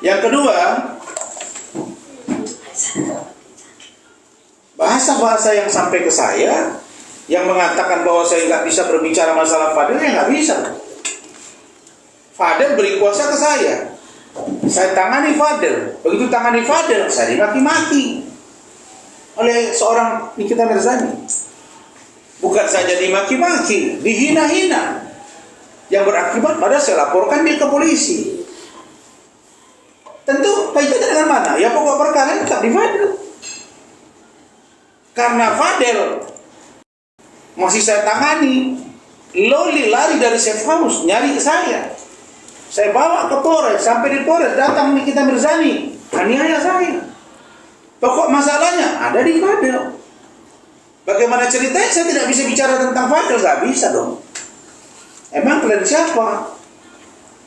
Yang kedua, bahasa-bahasa yang sampai ke saya yang mengatakan bahwa saya nggak bisa berbicara masalah Fadel, ya nggak bisa. Fadel beri kuasa ke saya tangani Fadel. Begitu tangani Fadel, saya dimaki-maki oleh seorang Nikita Mirzani. Bukan saja dimaki-maki, dihina-hina, yang berakibat pada saya laporkan dia ke polisi. Tentu kaitannya dengan mana? Ya pokok perkara tetap di Fadel. Karena Fadel masih saya tangani, Loli lari dari safe house nyari saya. Saya bawa ke Polres, sampai di Polres datang Nikita Mirzani, aniaya saya. Pokok masalahnya ada di Fadel. Bagaimana ceritanya saya tidak bisa bicara tentang Fadel? Gak bisa dong. Emang klien siapa?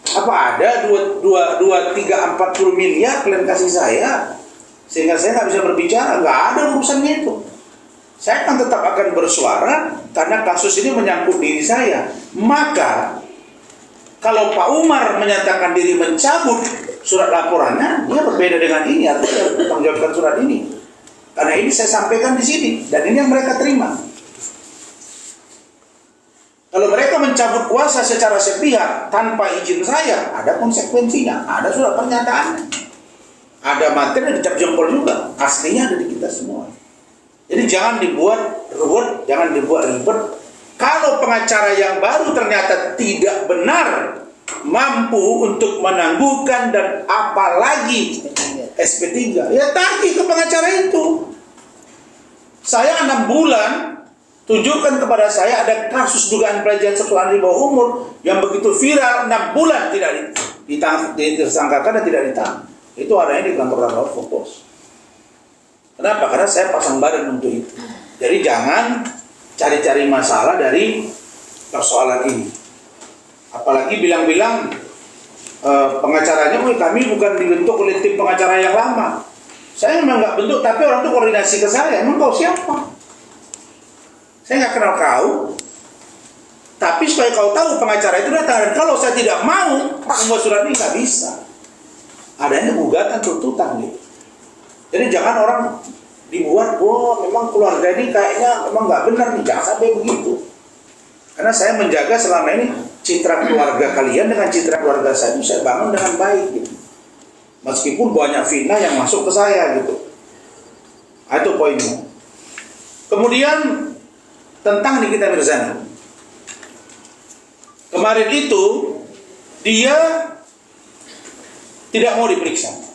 Apa ada 2, 3, 40 miliar klien kasih saya sehingga saya nggak bisa berbicara? Nggak ada urusannya itu. Saya akan tetap akan bersuara karena kasus ini menyangkut diri saya. Maka kalau Pak Umar menyatakan diri mencabut surat laporannya, dia berbeda dengan ini, artinya bertanggungjawabkan surat ini. Karena ini saya sampaikan di sini dan ini yang mereka terima. Kalau mereka mencabut kuasa secara sepihak tanpa izin saya, ada konsekuensinya, ada surat pernyataannya, ada materi, dicap jempol juga, aslinya ada di kita semua. Jadi jangan dibuat ruwet, jangan dibuat ribet. Kalau pengacara yang baru ternyata tidak benar mampu untuk menangguhkan dan apalagi SP3, ya tagih ke pengacara itu. Saya 6 bulan tunjukkan kepada saya ada kasus dugaan pelecehan seksual di bawah umur yang begitu viral, 6 bulan tidak disangkakan dan tidak ditangkap. Itu adanya di kantor Rakyat Fokus. Kenapa? Karena saya pasang badan untuk itu. Jadi jangan cari-cari masalah dari persoalan ini. Apalagi bilang-bilang pengacaranya, kami bukan dibentuk oleh tim pengacara yang lama. Saya memang nggak bentuk, tapi orang itu koordinasi ke saya. Emang kau siapa? Saya nggak kenal kau. Tapi supaya kau tahu pengacara itu datang. Dan kalau saya tidak mau membuat surat ini, nggak bisa. Adanya gugatan tuntutan gitu. Jadi jangan orang dibuat, memang keluarga ini kayaknya memang nggak benar nih, jangan sampai begitu. Karena saya menjaga selama ini citra keluarga kalian dengan citra keluarga saya itu saya bangun dengan baik gitu. Meskipun banyak fitnah yang masuk ke saya gitu. Itu poinnya. Kemudian tentang Nikita Mirzani. Kemarin itu dia tidak mau diperiksa.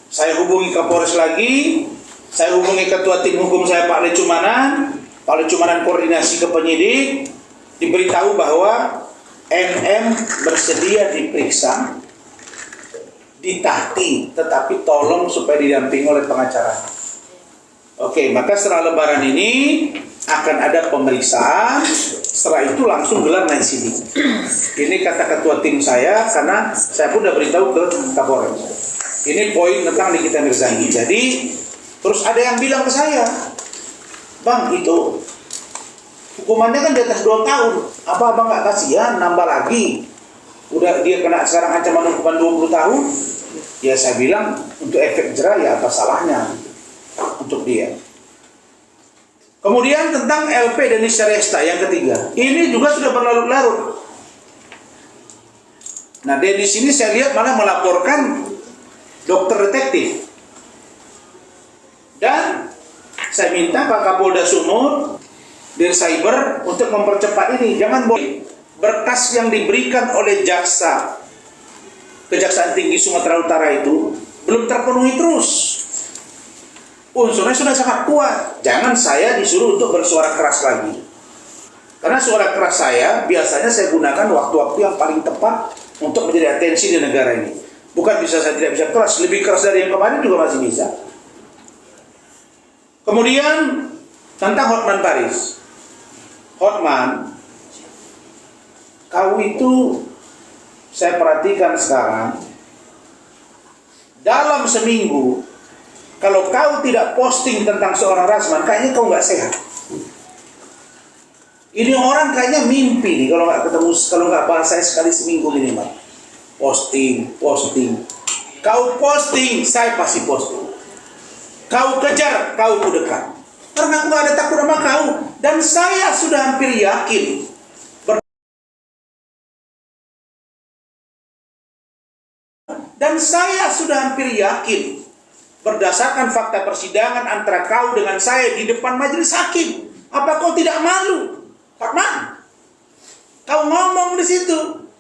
Saya hubungi Kapolres lagi, saya hubungi ketua tim hukum saya Pak Lecumanan koordinasi ke penyidik, diberitahu bahwa NM bersedia diperiksa, ditahti, tetapi tolong supaya didampingi oleh pengacara. Oke, maka setelah lebaran ini akan ada pemeriksaan, setelah itu langsung gelar naik sidik. Ini kata ketua tim saya, karena saya pun sudah beritahu ke Kapolres. Ini poin tentang Nikita Mirzani. Jadi terus ada yang bilang ke saya, Bang, itu hukumannya kan di atas 2 tahun. Apa abang nggak kasihan nambah lagi? Udah dia kena sekarang ancaman hukuman 20 tahun. Ya saya bilang untuk efek jerah ya apa salahnya untuk dia. Kemudian tentang LP Denis Syaresta yang ketiga, ini juga sudah berlarut-larut. Nah Denis ini saya lihat malah melaporkan dokter detektif. Dan saya minta Pak Kapolda Sumut, Dir Cyber untuk mempercepat ini. Jangan boleh berkas yang diberikan oleh Kejaksaan Tinggi Sumatera Utara itu belum terpenuhi terus. Unsurnya sudah sangat kuat. Jangan saya disuruh untuk bersuara keras lagi. Karena suara keras saya biasanya saya gunakan waktu-waktu yang paling tepat untuk menjadi atensi di negara ini. Bukan bisa saya tidak bisa keras, lebih keras dari yang kemarin juga masih bisa. Kemudian tentang Hotman Paris. Hotman, kau itu saya perhatikan sekarang, dalam seminggu, kalau kau tidak posting tentang seorang Rasman, kayaknya kau nggak sehat. Ini orang kayaknya mimpi nih kalau nggak ketemu, kalau nggak bahas saya sekali seminggu minimal. Posting. Kau posting, saya pasti posting. Kau kejar, kau kudekat. Karena aku gak ada takut sama kau. Dan saya sudah hampir yakin. Berdasarkan fakta persidangan antara kau dengan saya di depan majelis hakim. Apa kau tidak malu? Hotman, kau ngomong di situ.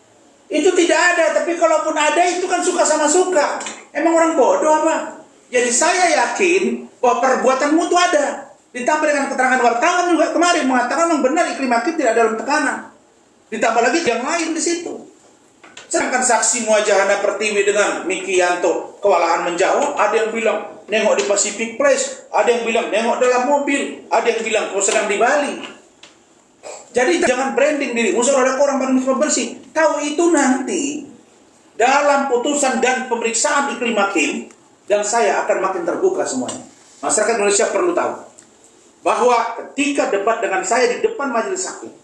Itu tidak ada, tapi kalaupun ada itu kan suka sama suka. Emang orang bodoh apa? Jadi saya yakin bahwa perbuatanmu itu ada. Ditambah dengan keterangan wartawan juga kemarin mengatakan memang benar Iklim Hakim tidak dalam tekanan. Ditambah lagi yang lain di situ. Sedangkan saksi Muajahana Pertiwi dengan Miki Yanto kewalahan menjawab, ada yang bilang nengok di Pacific Place, ada yang bilang nengok dalam mobil, ada yang bilang kau sedang di Bali. Jadi jangan branding diri, musuh ada orang baru bersih. Tahu itu nanti dalam putusan dan pemeriksaan Iklim Hakim, dan saya akan makin terbuka semuanya. Masyarakat Indonesia perlu tahu bahwa ketika debat dengan saya di depan majelis hakim,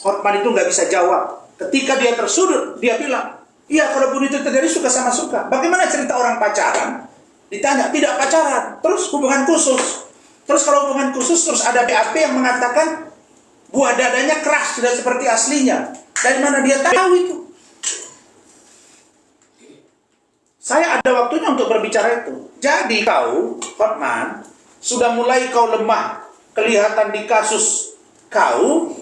Hotman itu nggak bisa jawab. Ketika dia tersudut, dia bilang, iya kalau bunuh itu terjadi suka sama suka. Bagaimana cerita orang pacaran? Ditanya, tidak pacaran, terus hubungan khusus. Terus kalau hubungan khusus, terus ada BAP yang mengatakan buah dadanya keras, tidak seperti aslinya. Dari mana dia tahu itu? Saya ada waktunya untuk berbicara itu. Jadi kau, Hotman, sudah mulai kau lemah. Kelihatan di kasus kau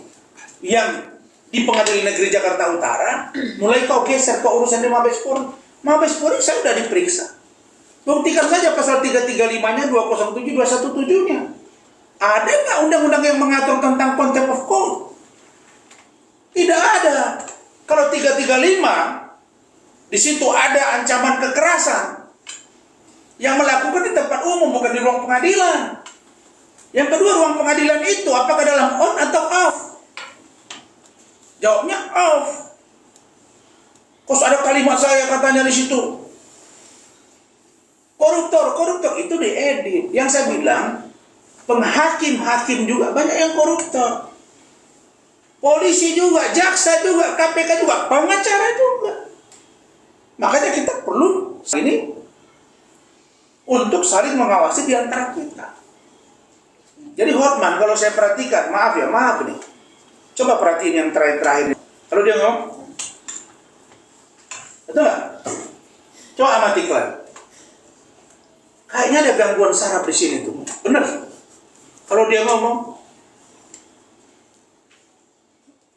yang di Pengadilan Negeri Jakarta Utara, mulai kau geser ke urusan di Mabes Polri. Mabes Polri saya sudah diperiksa. Buktikan saja pasal 335-nya, 207, 217-nya. Ada nggak undang-undang yang mengatur tentang contempt of court? Tidak ada. Kalau 335, di situ ada ancaman kekerasan. Yang melakukan di tempat umum, bukan di ruang pengadilan. Yang kedua, ruang pengadilan itu apakah dalam on atau off? Jawabnya off. Kok ada kalimat saya katanya di situ? Koruptor itu diedit. Yang saya bilang, penghakim-hakim juga banyak yang koruptor. Polisi juga, jaksa juga, KPK juga, pengacara juga. Makanya kita perlu ini untuk saling mengawasi di antara kita. Jadi Hotman, kalau saya perhatikan, maaf nih. Coba perhatiin yang terakhir. Kalau dia ngomong, betul nggak? Coba amati Iklan. Kayaknya ada gangguan saraf di sini tuh. Bener. Kalau dia ngomong,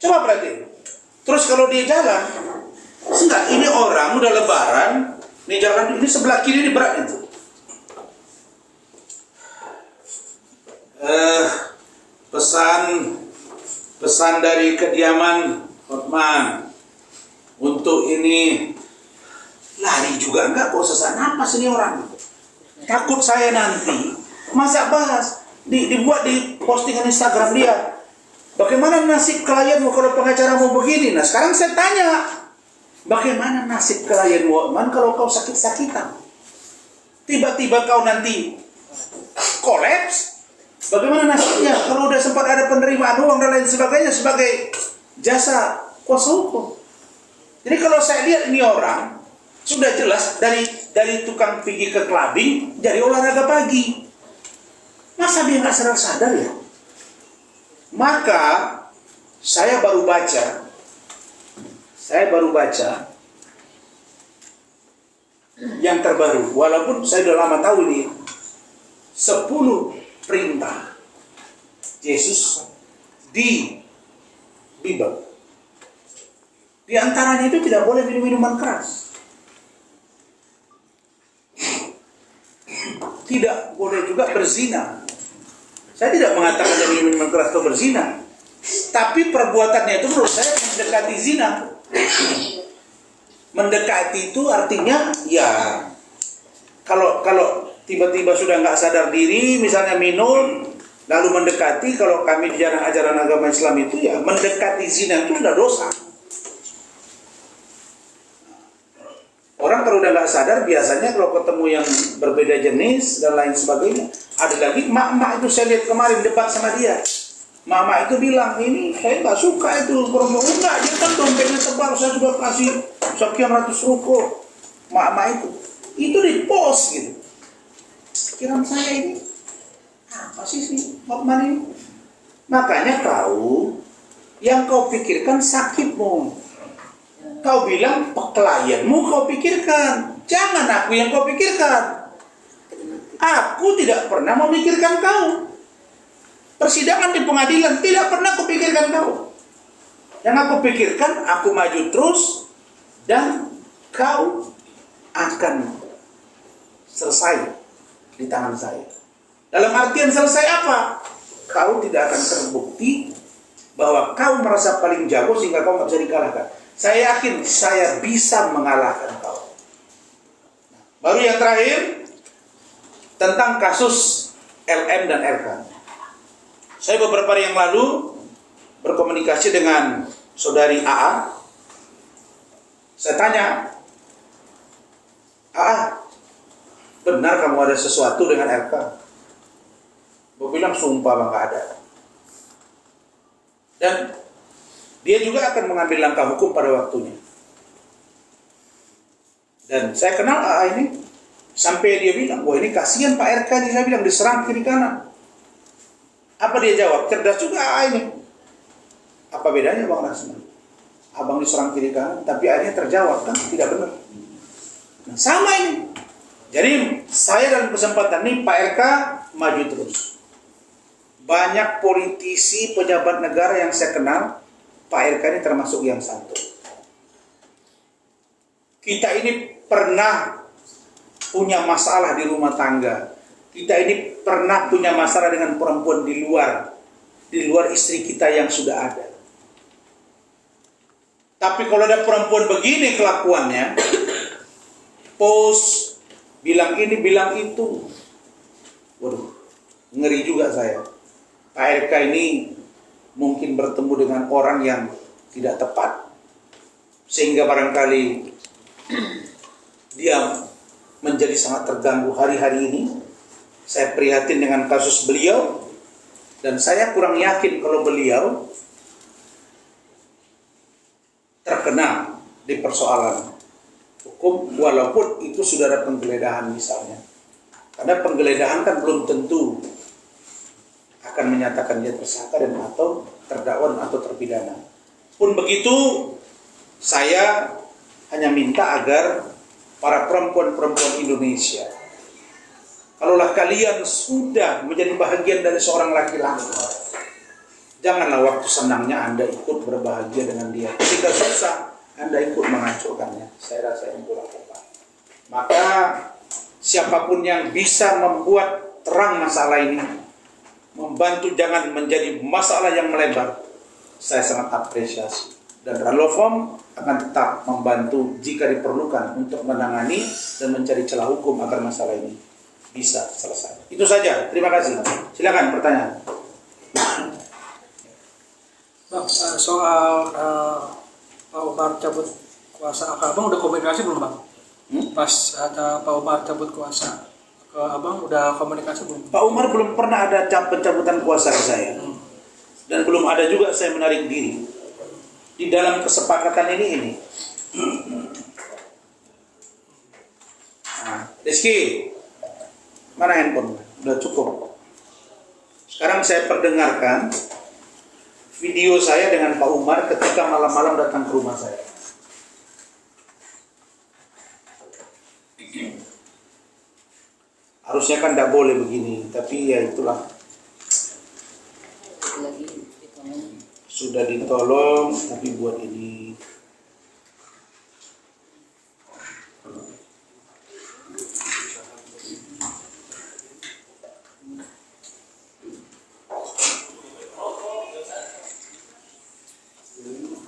coba perhatiin. Terus kalau dia jalan, enggak, ini orang udah lebaran, ini jalan, ini sebelah kiri ini berat itu. Pesan dari kediaman Hotman untuk ini lari juga enggak, kok sesak napas ini orang. Takut saya nanti masa bahas dibuat di postingan Instagram dia. Bagaimana nasib klienmu kalau pengacaramu begini? Nah sekarang saya tanya, bagaimana nasib klienmu Hotman kalau kau sakit-sakitan? Tiba-tiba kau nanti kolaps? Bagaimana nasibnya kalau udah sempat ada penerimaan uang dan lain sebagainya sebagai jasa kuasa hukum? Jadi kalau saya lihat ini orang sudah jelas dari tukang pergi ke clubbing jadi olahraga pagi. Masa dia nggak sadar ya? Maka saya baru baca yang terbaru. Walaupun saya udah lama tahu ini 10 perintah Yesus di Bible. Di antaranya itu tidak boleh minum minuman keras. Tidak boleh juga berzina. Saya tidak mengatakan dia minum minuman keras atau berzina. Tapi perbuatannya itu menurut saya mendekati zina. Mendekati itu artinya ya kalau tiba-tiba sudah nggak sadar diri, misalnya minum, lalu mendekati, kalau kami di ajaran agama Islam itu ya mendekati zina itu sudah dosa. Orang kalau udah nggak sadar, biasanya kalau ketemu yang berbeda jenis dan lain sebagainya, ada lagi emak-emak itu saya lihat kemarin debat sama dia. Mama itu bilang, ini saya nggak suka itu promo. Enggak, dia kan dompetnya tebal, saya sudah kasih sekian ratus ruko. Mama itu di post gitu. Pikiran saya ini, apa sih Hotman ini? Makanya yang kau pikirkan sakitmu. Kau bilang klienmu kau pikirkan. Jangan aku yang kau pikirkan. Aku tidak pernah memikirkan kau. Persidangan di pengadilan tidak pernah kupikirkan kau. Yang aku pikirkan, aku maju terus dan kau akan selesai di tangan saya. Dalam artian selesai apa? Kau tidak akan terbukti bahwa kau merasa paling jago sehingga kau nggak bisa dikalahkan. Saya yakin saya bisa mengalahkan kau. Baru yang terakhir tentang kasus LM dan RK. Saya beberapa hari yang lalu berkomunikasi dengan saudari AA. Saya tanya, AA, benar kamu ada sesuatu dengan RK? Gue bilang sumpah bang, gak ada. Dan dia juga akan mengambil langkah hukum pada waktunya. Dan saya kenal AA ini. Sampai dia bilang, wah ini kasihan Pak RK ini, saya bilang diserang kiri kanan. Apa dia jawab? Cerdas juga AA ini. Apa bedanya Bang Rasman? Abang diserang kiri kanan, tapi akhirnya terjawab kan tidak benar. Nah, sama ini. Jadi saya dalam kesempatan ini Pak RK maju terus. Banyak politisi, pejabat negara yang saya kenal, Pak RK ini termasuk yang santun. Kita ini pernah punya masalah di rumah tangga. Kita ini pernah punya masalah dengan perempuan di luar istri kita yang sudah ada. Tapi kalau ada perempuan begini kelakuannya, post, bilang ini, bilang itu. Waduh, ngeri juga saya. Pak RK ini mungkin bertemu dengan orang yang tidak tepat. Sehingga barangkali dia menjadi sangat terganggu hari-hari ini. Saya prihatin dengan kasus beliau. Dan saya kurang yakin kalau beliau terkena di persoalan hukum, walaupun itu sudah ada penggeledahan misalnya. Karena penggeledahan kan belum tentu akan menyatakan dia tersangka dan atau terdakwa atau terpidana. Pun begitu, saya hanya minta agar para perempuan-perempuan Indonesia, kalaulah kalian sudah menjadi bahagian dari seorang laki-laki, janganlah waktu senangnya Anda ikut berbahagia dengan dia. Ketika susah, Anda ikut menghancurkannya. Saya rasa yang kurang tepat. Maka siapapun yang bisa membuat terang masalah ini, membantu jangan menjadi masalah yang melebar, saya sangat apresiasi. Dan Ranlofom akan tetap membantu jika diperlukan untuk menangani dan mencari celah hukum agar masalah ini bisa selesai. Itu saja. Terima kasih. Silakan pertanyaan. Bang, soal Pak Umar cabut kuasa ke Abang udah komunikasi belum Bang? Pas ada Pak Umar cabut kuasa ke Abang udah komunikasi belum? Pak Umar belum pernah ada pencabutan kuasa ke saya. Dan belum ada juga saya menarik diri. Di dalam kesepakatan ini. Nah, Rizky, mana handphone? Udah cukup. Sekarang saya perdengarkan video saya dengan Pak Umar ketika malam-malam datang ke rumah saya. Harusnya kan tidak boleh begini, tapi ya itulah. Sudah ditolong, tapi buat ini.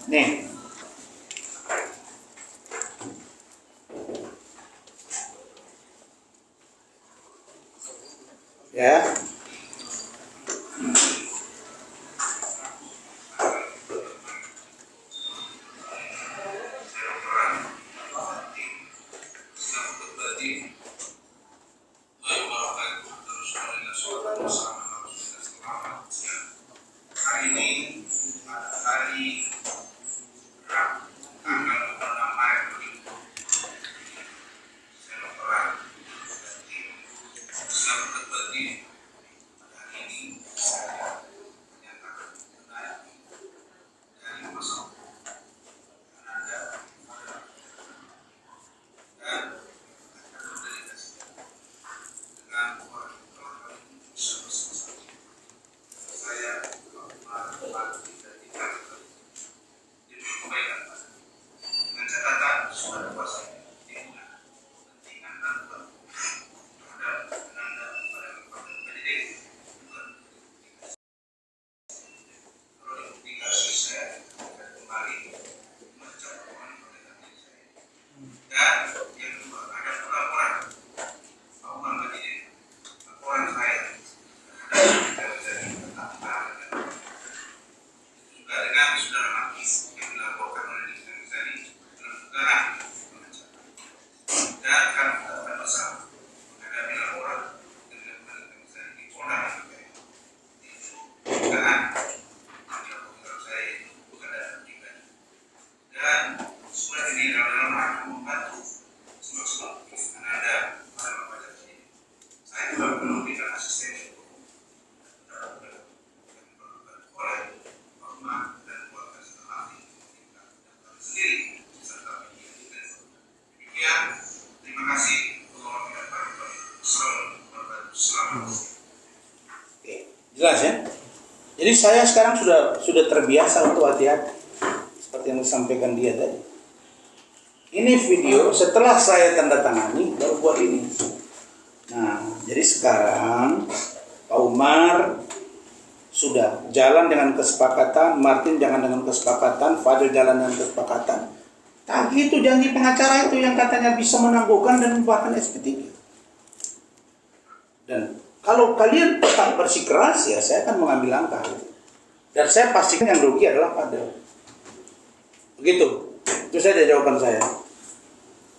Nih. Ya. Dan yang kedua, ada laporan Pak Umar Majid, laporan saya juga dengan saudara Makis yang dilaporkan oleh Dikten Sari dalam negara dan akan mendapatkan bersama menghadapi laporan yang dilakukan Dikten Sari di Polda Metro Jaya. Dugaan yang dilaporkan saya bukan data pribadi dan surat ini dalam rangka membantu sebab ada para lembaga ini. Saya juga belum berikan asisten oleh Pak dan keluarga setelah sendiri serta media. Demikian, terima kasih. Oke, jelas ya. Jadi saya sekarang sudah terbiasa untuk hati-hati seperti yang disampaikan dia tadi. Ini video setelah saya tanda tangani baru buat ini. Nah, jadi sekarang Pak Umar sudah jalan dengan kesepakatan, Martin jangan dengan kesepakatan, Fadil jalan dengan kesepakatan. Tagih itu janji pengacara itu yang katanya bisa menangguhkan dan membuahkan SP3. Dan kalau kalian tetap bersikeras ya saya akan mengambil langkah. Dan saya pastikan yang rugi adalah Fadil. Begitu. Itu saja jawaban saya.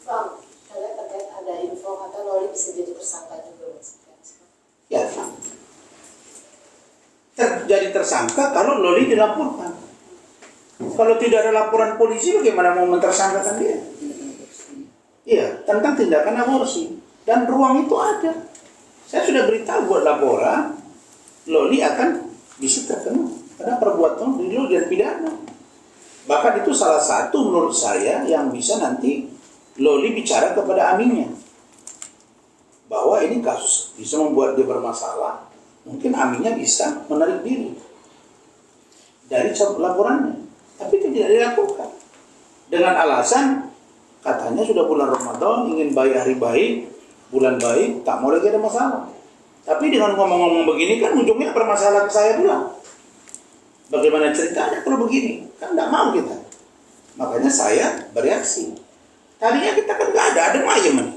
Bang, saya terkait ada info kata Loli bisa jadi tersangka juga Mas. Ya. Jadi tersangka kalau Loli dilaporkan. Kalau tidak ada laporan polisi bagaimana mau mentersangkakan dia? Iya, tentang tindakan aborsi. Dan ruang itu ada. Saya sudah beritahu buat laporan, Loli akan bisa terkena karena perbuatan dulu dan pidana. Bahkan itu salah satu menurut saya yang bisa nanti Loli bicara kepada aminnya bahwa ini kasus bisa membuat dia bermasalah, mungkin aminnya bisa menarik diri dari laporannya, tapi itu tidak dilakukan dengan alasan katanya sudah bulan Ramadan ingin baik hari baik, bulan baik, tak mau lagi ada masalah. Tapi dengan ngomong-ngomong begini kan ujungnya bermasalah ke saya pula. Bagaimana ceritanya kalau begini? Kan tidak mau kita. Makanya saya bereaksi. Tadinya kita kan nggak ada ayam nih.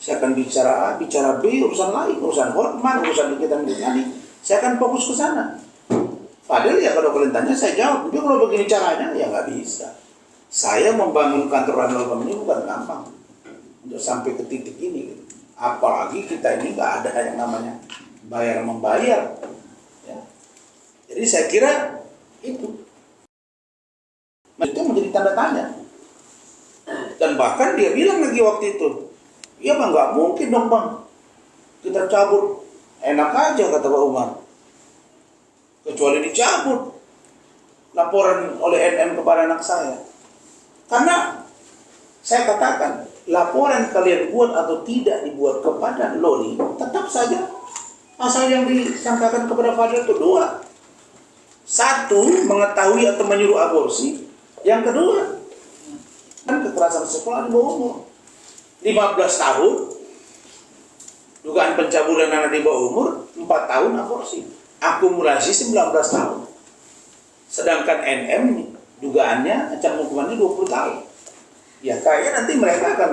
Saya akan bicara A, bicara B, urusan lain, urusan hormat, urusan kita ini. Saya akan fokus ke sana. Padahal ya kalau kalian tanya saya jawab. Tapi kalau begini caranya ya nggak bisa. Saya membangun kantor Radul ini bukan gampang untuk sampai ke titik ini. Apalagi kita ini nggak ada yang namanya bayar membayar. Ya. Jadi saya kira itu menjadi tanda tanya. Dan bahkan dia bilang lagi waktu itu, iya bang nggak mungkin dong bang kita cabut, enak aja kata Pak Umar, kecuali dicabut laporan oleh NM kepada anak saya. Karena saya katakan laporan kalian buat atau tidak dibuat kepada Loli, tetap saja pasal yang disangkakan kepada Fadil itu dua. Satu, mengetahui atau menyuruh aborsi. Yang kedua, kan kekerasan seksual di bawah umur 15 tahun, dugaan pencabulan anak di bawah umur 4 tahun aborsi, akumulasi 19 tahun. Sedangkan NM dugaannya ancaman hukumannya 20 tahun. Ya kayaknya nanti mereka akan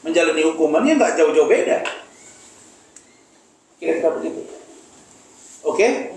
menjalani hukumannya nggak jauh-jauh beda. Kira-kira begitu. Oke?